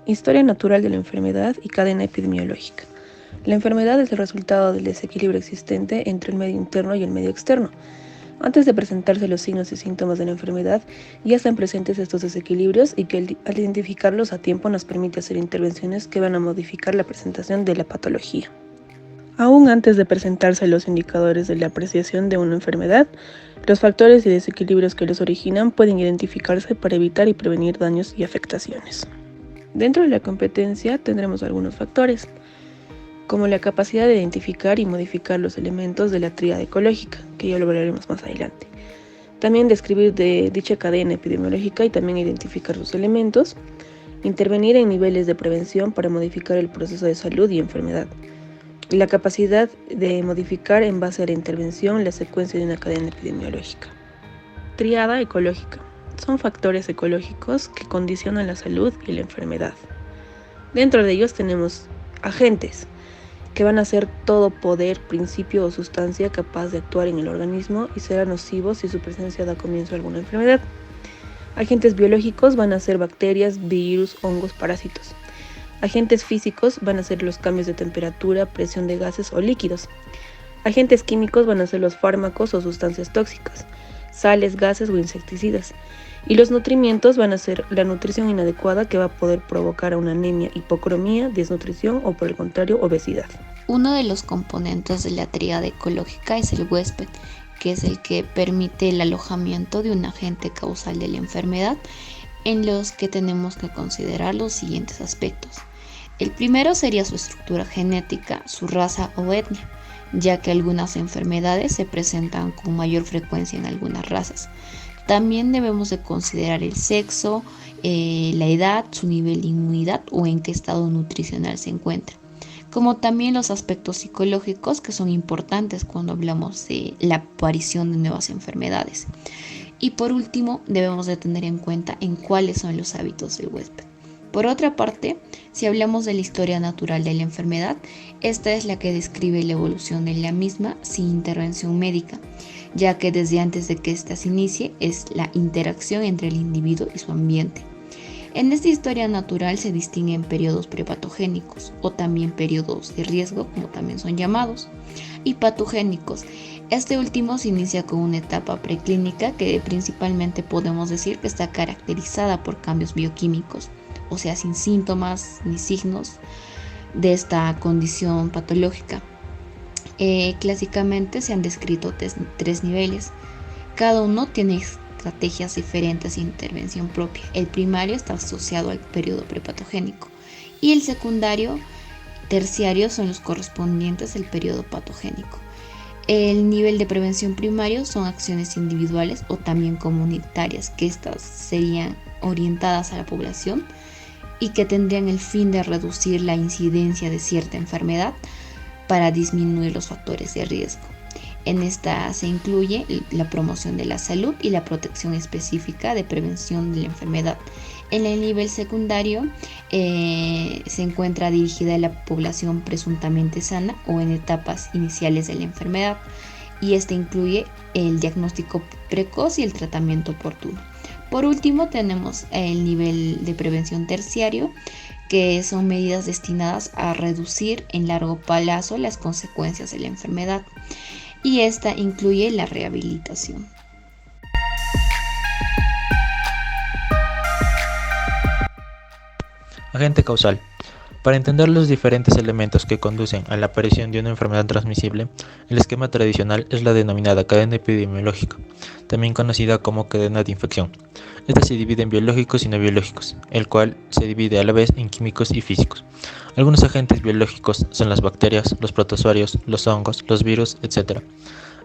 Historia natural de la enfermedad y cadena epidemiológica. La enfermedad es el resultado del desequilibrio existente entre el medio interno y el medio externo. Antes de presentarse los signos y síntomas de la enfermedad, ya están presentes estos desequilibrios y que al identificarlos a tiempo nos permite hacer intervenciones que van a modificar la presentación de la patología. Aún antes de presentarse los indicadores de la apreciación de una enfermedad, los factores y desequilibrios que los originan pueden identificarse para evitar y prevenir daños y afectaciones. Dentro de la competencia tendremos algunos factores, como la capacidad de identificar y modificar los elementos de la tríada ecológica, que ya lo veremos más adelante. También describir de dicha cadena epidemiológica y también identificar sus elementos. Intervenir en niveles de prevención para modificar el proceso de salud y enfermedad. La capacidad de modificar en base a la intervención la secuencia de una cadena epidemiológica. Tríada ecológica. Son factores ecológicos que condicionan la salud y la enfermedad. Dentro de ellos tenemos agentes, que van a ser todo poder, principio o sustancia capaz de actuar en el organismo y será nocivo si su presencia da comienzo a alguna enfermedad. Agentes biológicos van a ser bacterias, virus, hongos, parásitos. Agentes físicos van a ser los cambios de temperatura, presión de gases o líquidos. Agentes químicos van a ser los fármacos o sustancias tóxicas, sales, gases o insecticidas. Y los nutrimientos van a ser la nutrición inadecuada que va a poder provocar una anemia, hipocromía, desnutrición o por el contrario obesidad. Uno de los componentes de la tríada ecológica es el huésped, que es el que permite el alojamiento de un agente causal de la enfermedad, en los que tenemos que considerar los siguientes aspectos. El primero sería su estructura genética, su raza o etnia, ya que algunas enfermedades se presentan con mayor frecuencia en algunas razas. También debemos de considerar el sexo, la edad, su nivel de inmunidad o en qué estado nutricional se encuentra, como también los aspectos psicológicos que son importantes cuando hablamos de la aparición de nuevas enfermedades. Y por último, debemos de tener en cuenta en cuáles son los hábitos del huésped. Por otra parte, si hablamos de la historia natural de la enfermedad, esta es la que describe la evolución de la misma sin intervención médica, ya que desde antes de que ésta se inicie es la interacción entre el individuo y su ambiente. En esta historia natural se distinguen periodos prepatogénicos o también periodos de riesgo, como también son llamados, y patogénicos. Este último se inicia con una etapa preclínica que principalmente podemos decir que está caracterizada por cambios bioquímicos, o sea, sin síntomas ni signos de esta condición patológica. Clásicamente se han descrito tres niveles. Cada uno tiene estrategias diferentes de intervención propia. El primario está asociado al periodo prepatogénico y el secundario, terciario son los correspondientes al periodo patogénico. El nivel de prevención primario son acciones individuales o también comunitarias, que estas serían orientadas a la población y que tendrían el fin de reducir la incidencia de cierta enfermedad para disminuir los factores de riesgo. En esta se incluye la promoción de la salud y la protección específica de prevención de la enfermedad. En el nivel secundario se encuentra dirigida a la población presuntamente sana o en etapas iniciales de la enfermedad, y este incluye el diagnóstico precoz y el tratamiento oportuno. Por último, tenemos el nivel de prevención terciario, que son medidas destinadas a reducir en largo plazo las consecuencias de la enfermedad, y esta incluye la rehabilitación. Agente causal. Para entender los diferentes elementos que conducen a la aparición de una enfermedad transmisible, el esquema tradicional es la denominada cadena epidemiológica, también conocida como cadena de infección. Esta se divide en biológicos y no biológicos, el cual se divide a la vez en químicos y físicos. Algunos agentes biológicos son las bacterias, los protozoarios, los hongos, los virus, etc.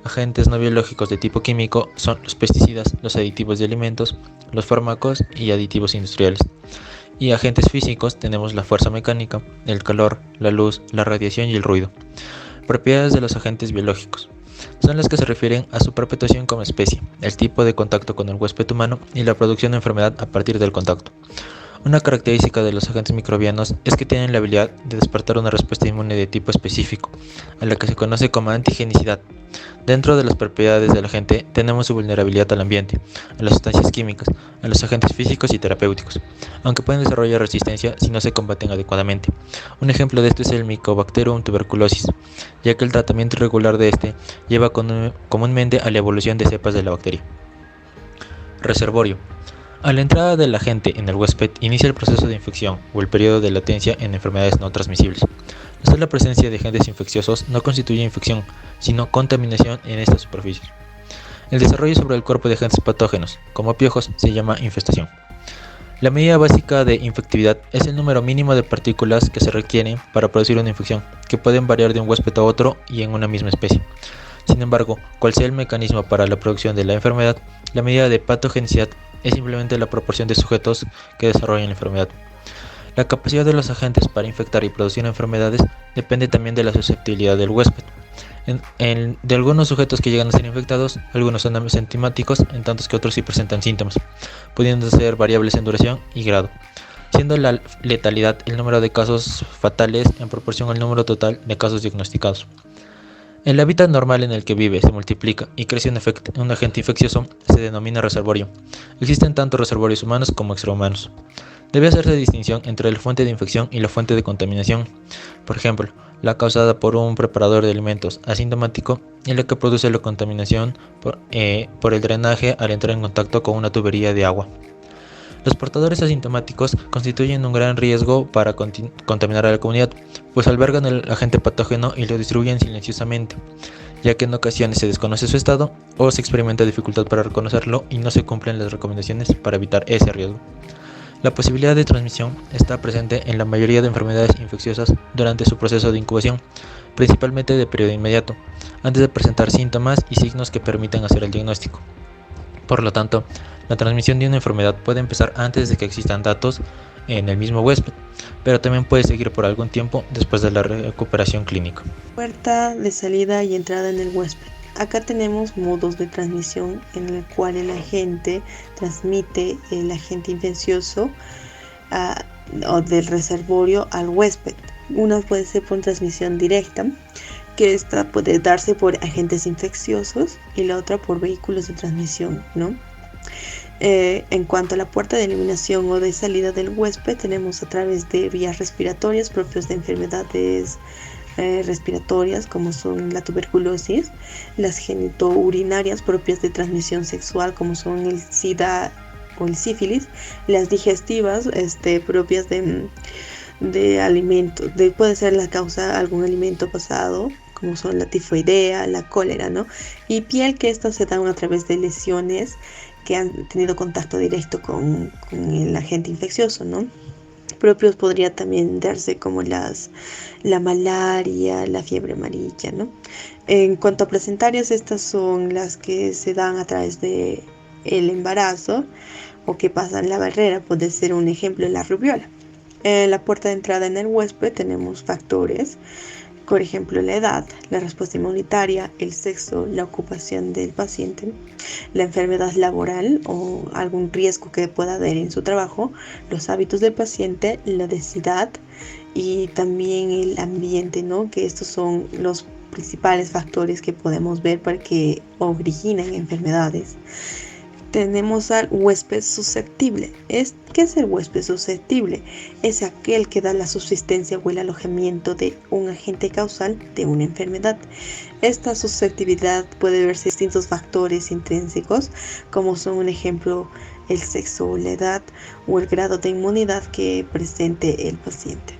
Agentes no biológicos de tipo químico son los pesticidas, los aditivos de alimentos, los fármacos y aditivos industriales. Y agentes físicos tenemos la fuerza mecánica, el calor, la luz, la radiación y el ruido. Propiedades de los agentes biológicos son las que se refieren a su perpetuación como especie, el tipo de contacto con el huésped humano y la producción de enfermedad a partir del contacto. Una característica de los agentes microbianos es que tienen la habilidad de despertar una respuesta inmune de tipo específico, a la que se conoce como antigenicidad. Dentro de las propiedades del agente tenemos su vulnerabilidad al ambiente, a las sustancias químicas, a los agentes físicos y terapéuticos, aunque pueden desarrollar resistencia si no se combaten adecuadamente. Un ejemplo de esto es el Mycobacterium tuberculosis, ya que el tratamiento irregular de este lleva comúnmente a la evolución de cepas de la bacteria. Reservorio. A la entrada del agente en el huésped inicia el proceso de infección o el periodo de latencia en enfermedades no transmisibles. La sola presencia de agentes infecciosos no constituye infección, sino contaminación en estas superficies. El desarrollo sobre el cuerpo de agentes patógenos, como piojos, se llama infestación. La medida básica de infectividad es el número mínimo de partículas que se requieren para producir una infección, que pueden variar de un huésped a otro y en una misma especie. Sin embargo, cual sea el mecanismo para la producción de la enfermedad, la medida de patogenicidad es simplemente la proporción de sujetos que desarrollan la enfermedad. La capacidad de los agentes para infectar y producir enfermedades depende también de la susceptibilidad del huésped. De algunos sujetos que llegan a ser infectados, algunos son asintomáticos, en tantos que otros sí presentan síntomas, pudiendo ser variables en duración y grado, siendo la letalidad el número de casos fatales en proporción al número total de casos diagnosticados. El hábitat normal en el que vive, se multiplica y crece un agente infeccioso se denomina reservorio. Existen tanto reservorios humanos como extrahumanos. Debe hacerse distinción entre la fuente de infección y la fuente de contaminación. Por ejemplo, la causada por un preparador de alimentos asintomático y la que produce la contaminación por el drenaje al entrar en contacto con una tubería de agua. Los portadores asintomáticos constituyen un gran riesgo para contaminar a la comunidad, pues albergan el agente patógeno y lo distribuyen silenciosamente, ya que en ocasiones se desconoce su estado o se experimenta dificultad para reconocerlo y no se cumplen las recomendaciones para evitar ese riesgo. La posibilidad de transmisión está presente en la mayoría de enfermedades infecciosas durante su proceso de incubación, principalmente de periodo inmediato, antes de presentar síntomas y signos que permitan hacer el diagnóstico. Por lo tanto, la transmisión de una enfermedad puede empezar antes de que existan datos en el mismo huésped, pero también puede seguir por algún tiempo después de la recuperación clínica. Puerta de salida y entrada en el huésped. Acá tenemos modos de transmisión en el cual el agente transmite el agente infeccioso o del reservorio al huésped. Una puede ser por transmisión directa, que esta puede darse por agentes infecciosos, y la otra por vehículos de transmisión, ¿no? En cuanto a la puerta de eliminación o de salida del huésped, tenemos a través de vías respiratorias propias de enfermedades respiratorias como son la tuberculosis, las genitourinarias propias de transmisión sexual como son el SIDA o el sífilis, las digestivas propias de alimentos, puede ser la causa algún alimento pasado, como son la tifoidea, la cólera, ¿no? Y piel, que estas se dan a través de lesiones que han tenido contacto directo con el agente infeccioso, ¿no? Propios podría también darse como la malaria, la fiebre amarilla, ¿no? En cuanto a placentarias, estas son las que se dan a través de el embarazo o que pasan la barrera. Puede ser un ejemplo la rubiola. En la puerta de entrada en el huésped tenemos factores, por ejemplo la edad, la respuesta inmunitaria, el sexo, la ocupación del paciente, la enfermedad laboral o algún riesgo que pueda haber en su trabajo, los hábitos del paciente, la densidad y también el ambiente, ¿no? Que estos son los principales factores que podemos ver para que originan enfermedades. Tenemos al huésped susceptible. ¿Qué es el huésped susceptible? Es aquel que da la subsistencia o el alojamiento de un agente causal de una enfermedad. Esta susceptibilidad puede verse distintos factores intrínsecos, como son un ejemplo el sexo, la edad o el grado de inmunidad que presente el paciente.